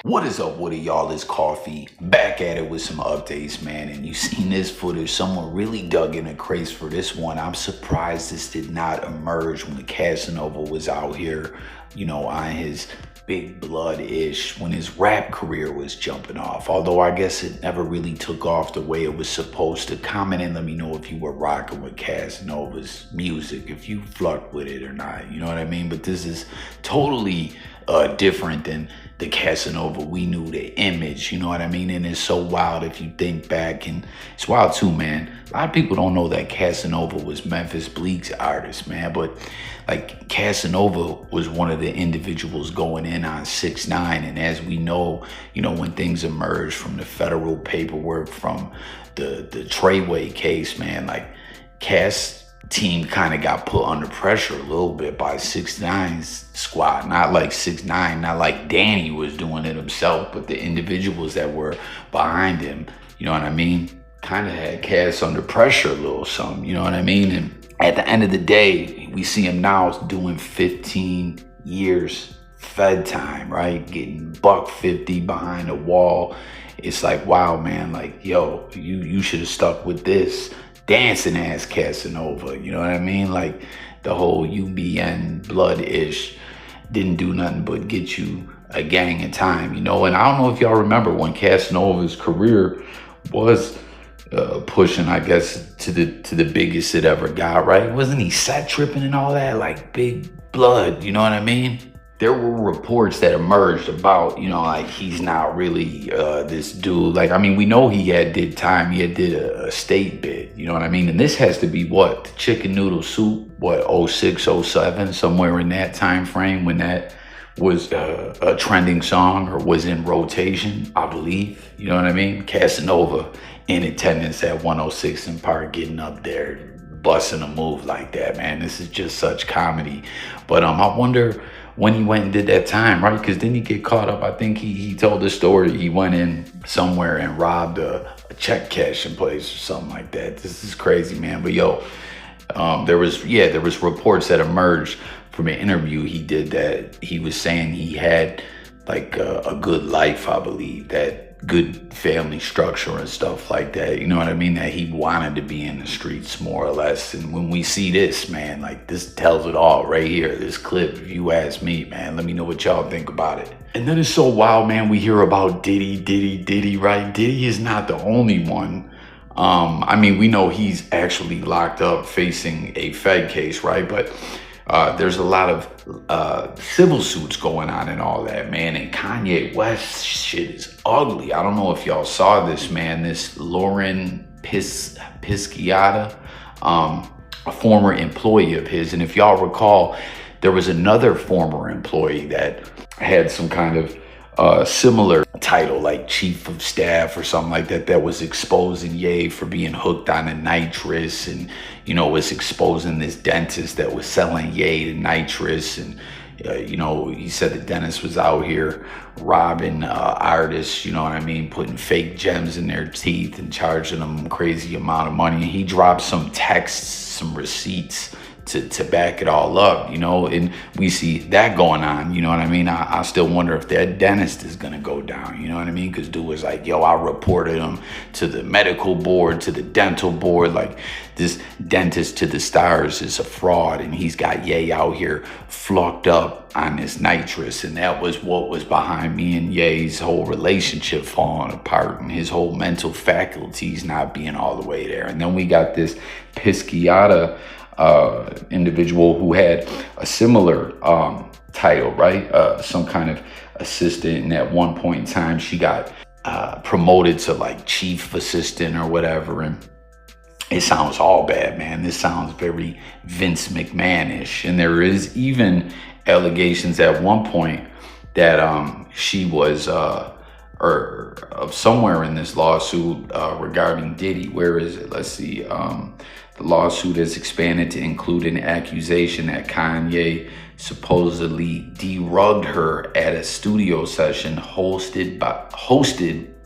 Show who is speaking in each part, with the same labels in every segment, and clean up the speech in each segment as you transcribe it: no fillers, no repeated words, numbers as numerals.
Speaker 1: What is up with it, y'all? It's Coffee back at it with some updates, man. And you seen this footage. Someone really dug in a craze for this one. I'm surprised this did not emerge when Casanova was out here, on his big blood-ish, when his rap career was jumping off. Although I guess it never really took off the way it was supposed to. Comment and let me know if you were rocking with Casanova's music, if you flucked with it or not, you know what I mean? But this is totally different than the Casanova we knew, the image, you know what I mean? And it's so wild if you think back, and it's wild too, man. A lot of people don't know that Casanova was Memphis Bleek's artist, man, but like Casanova was one of the individuals going in on 6ix9ine, and as we know, when things emerged from the federal paperwork from the treyway case, man, like Cass team kind of got put under pressure a little bit by 6ix9ine's squad. Not like 6ix9ine, not like Danny was doing it himself, but the individuals that were behind him, you know what I mean, kind of had Cass under pressure a little something, you know what I mean? And at the end of the day, we see him now doing 15 years fed time, right? Getting $150 behind the wall. It's like, wow, man, like, yo, you should have stuck with this dancing ass Casanova, you know what I mean? Like the whole UBN blood-ish didn't do nothing but get you a gang of time, And I don't know if y'all remember when Casanova's career was pushing, I guess, to the biggest it ever got, right? Wasn't he set tripping and all that, like big blood, you know what I mean? There were reports that emerged about, like he's not really this dude. Like, I mean, we know he did time. He did a state bid, you know what I mean? And this has to be what? Chicken Noodle Soup, what, 06, 07, somewhere in that time frame when that was a trending song or was in rotation, I believe. You know what I mean? Casanova in attendance at 106 in Park, getting up there, busting a move like that, man. This is just such comedy. But I wonder when he went and did that time, right? Because didn't he get caught up? I think he told the story. He went in somewhere and robbed a check cashing place or something like that. This is crazy, man. But yo, there was reports that emerged from an interview he did that he was saying he had like a good life, I believe, that good family structure and stuff like that, you know what I mean, that he wanted to be in the streets more or less. And when we see this, man, like this tells it all right here, this clip, if you ask me, man. Let me know what y'all think about it. And then it's so wild, man, we hear about Diddy, right? Diddy is not the only one. I mean, we know he's actually locked up facing a Fed case, right? But there's a lot of civil suits going on and all that, man. And Kanye West shit is ugly. I don't know if y'all saw this, man. This Lauren Pisciata, a former employee of his. And if y'all recall, there was another former employee that had some kind of similar title, like chief of staff or something like that, that was exposing Ye for being hooked on a nitrous, and was exposing this dentist that was selling Ye the nitrous. And he said the dentist was out here robbing artists, you know what I mean, putting fake gems in their teeth and charging them crazy amount of money. And he dropped some texts, some receipts to back it all up, and we see that going on, you know what I mean? I still wonder if that dentist is gonna go down, you know what I mean? Because dude was like, yo, I reported him to the medical board, to the dental board, like this dentist to the stars is a fraud, and he's got Ye out here flucked up on this nitrous. And that was what was behind me and Ye's whole relationship falling apart and his whole mental faculties not being all the way there. And then we got this Pisciata individual who had a similar title, right? Some kind of assistant, and at one point in time she got promoted to like chief assistant or whatever. And it sounds all bad, man. This sounds very Vince McMahon-ish. And there is even allegations at one point that she was or of somewhere in this lawsuit regarding Diddy. Where is it? Let's see. The lawsuit has expanded to include an accusation that Kanye supposedly derugged her at a studio session hosted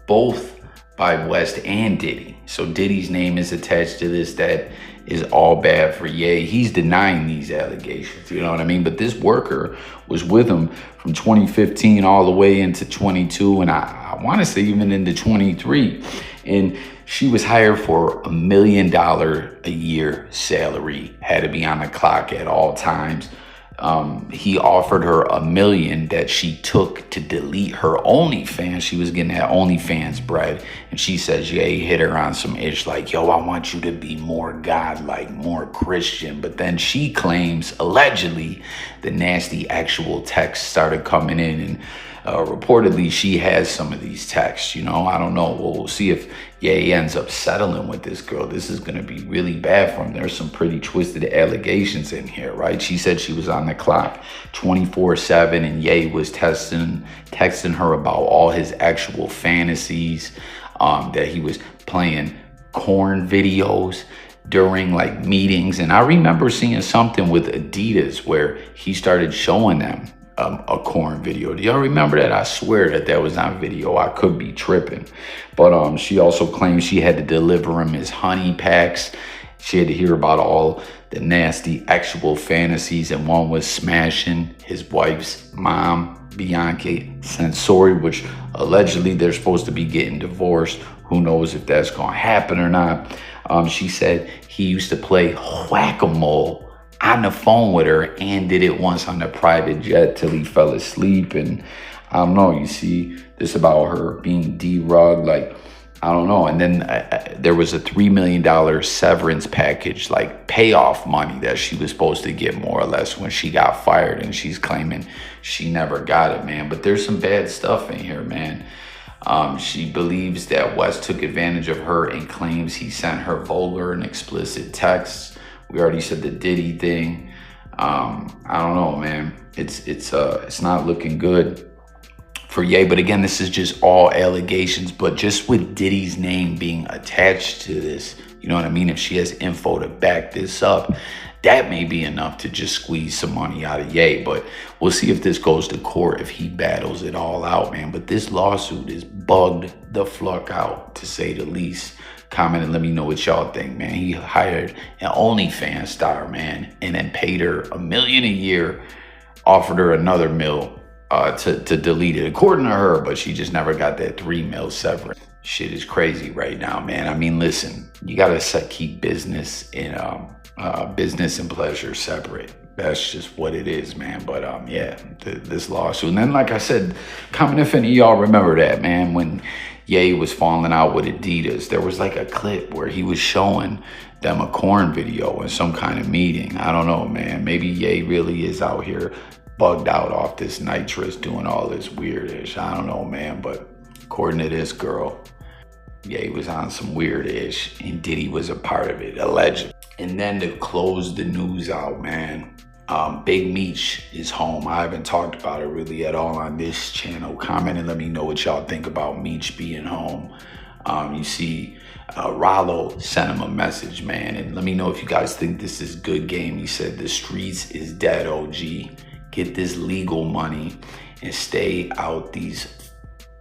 Speaker 1: both by West and Diddy. So Diddy's name is attached to this. That is all bad for Ye. He's denying these allegations, you know what I mean? But this worker was with him from 2015 all the way into 22, and I want to say even into 23. And she was hired for $1 million a year salary, had to be on the clock at all times. He offered her $1 million that she took to delete her OnlyFans. She was getting that OnlyFans bread. And she says, yeah, he hit her on some ish like, yo, I want you to be more godlike, more Christian. But then she claims, allegedly, the nasty actual texts started coming in, and reportedly she has some of these texts. You know, I don't know. We'll see if Ye ends up settling with this girl. This is going to be really bad for him. There's some pretty twisted allegations in here, right? She said she was on the clock 24/7, and Ye was texting her about all his actual fantasies, that he was playing corn videos during like meetings. And I remember seeing something with Adidas where he started showing them a corn video. Do y'all remember that? I swear that was on video. I could be tripping. But she also claimed she had to deliver him his honey packs. She had to hear about all the nasty actual fantasies, and one was smashing his wife's mom, Bianca Sensori, which allegedly they're supposed to be getting divorced. Who knows if that's gonna happen or not. She said he used to play whack-a-mole on the phone with her, and did it once on the private jet till he fell asleep. And I don't know, you see this about her being derugged, like, I don't know. And then there was a $3 million severance package, like payoff money that she was supposed to get more or less when she got fired, and she's claiming she never got it, man. But there's some bad stuff in here, man. She believes that West took advantage of her and claims he sent her vulgar and explicit texts. We already said the Diddy thing. I don't know, man. It's not looking good for Ye. But again, this is just all allegations. But just with Diddy's name being attached to this, you know what I mean? If she has info to back this up, that may be enough to just squeeze some money out of Ye. But we'll see if this goes to court, if he battles it all out, man. But this lawsuit is bugged the fuck out, to say the least. Comment and let me know what y'all think, man. He hired an OnlyFans star, man, and then paid her $1 million a year, offered her another $1 million to delete it, according to her, but she just never got that $3 million severance. Shit is crazy right now, man. I mean, listen, you gotta keep business and pleasure separate. That's just what it is, man. But yeah, this lawsuit. And then, like I said, comment if any of y'all remember that, man, when Ye was falling out with Adidas. There was like a clip where he was showing them a corn video in some kind of meeting. I don't know, man. Maybe Ye really is out here bugged out off this nitrous, doing all this weird-ish. I don't know, man. But according to this girl, Ye was on some weird-ish, and Diddy was a part of it, allegedly. And then to close the news out, man, Big Meech is home. I haven't talked about it really at all on this channel. Comment and let me know what y'all think about Meech being home. You see, Ralo sent him a message, man, and let me know if you guys think this is good game. He said, the streets is dead, OG. Get this legal money and stay out these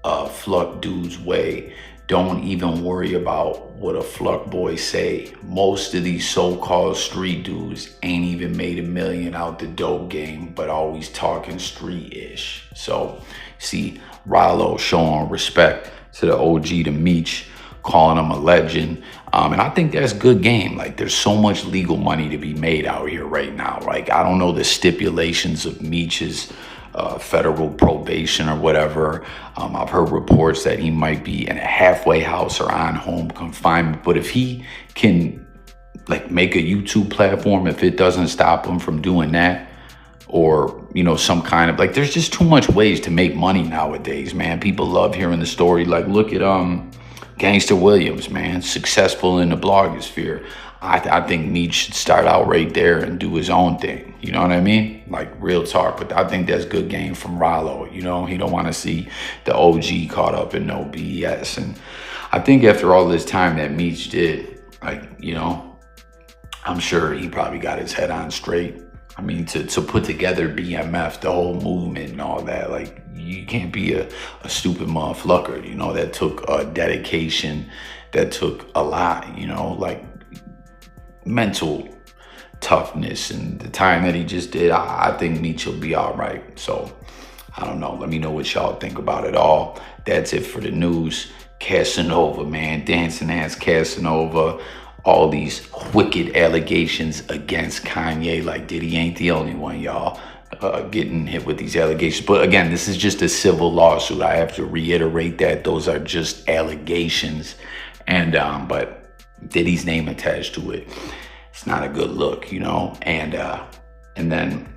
Speaker 1: fluck dudes' way. Don't even worry about what a fluck boy say. Most of these so-called street dudes ain't even made $1 million out the dope game, but always talking street-ish. So, see, Ralo showing respect to the OG, to Meech, calling him a legend. And I think that's good game. Like, there's so much legal money to be made out here right now. Like, I don't know the stipulations of Meech's federal probation or whatever. I've heard reports that he might be in a halfway house or on home confinement. But if he can like make a YouTube platform, if it doesn't stop him from doing that, or, you know, some kind of, like, there's just too much ways to make money nowadays, man. People love hearing the story. Like, look at Gangster Williams, man, successful in the blogosphere. I think Meech should start out right there and do his own thing. You know what I mean? Like, real talk. But I think that's good game from Ralo. You know, he don't want to see the OG caught up in no BS. And I think after all this time that Meech did, like, you know, I'm sure he probably got his head on straight. I mean, to put together BMF, the whole movement and all that, like, you can't be a stupid motherfucker, you know. That took dedication, that took a lot, you know. Like, mental toughness and the time that he just did, I think Meech will be all right. So I don't know. Let me know what y'all think about it all. That's it for the news. Casanova, man, dancing ass Casanova. All these wicked allegations against Kanye. Like Diddy ain't the only one, y'all, getting hit with these allegations. But again, this is just a civil lawsuit. I have to reiterate that those are just allegations, and but Diddy's name attached to it. It's not a good look, you know. And then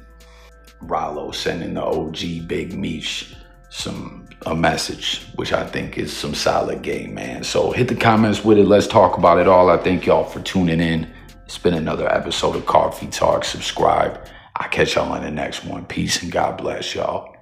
Speaker 1: Ralo sending the OG Big Meech a message, which I think is some solid game, man. So hit the comments with it. Let's talk about it all. I thank y'all for tuning in. It's been another episode of Coffee Talk. Subscribe. I'll catch y'all in the next one. Peace and God bless y'all.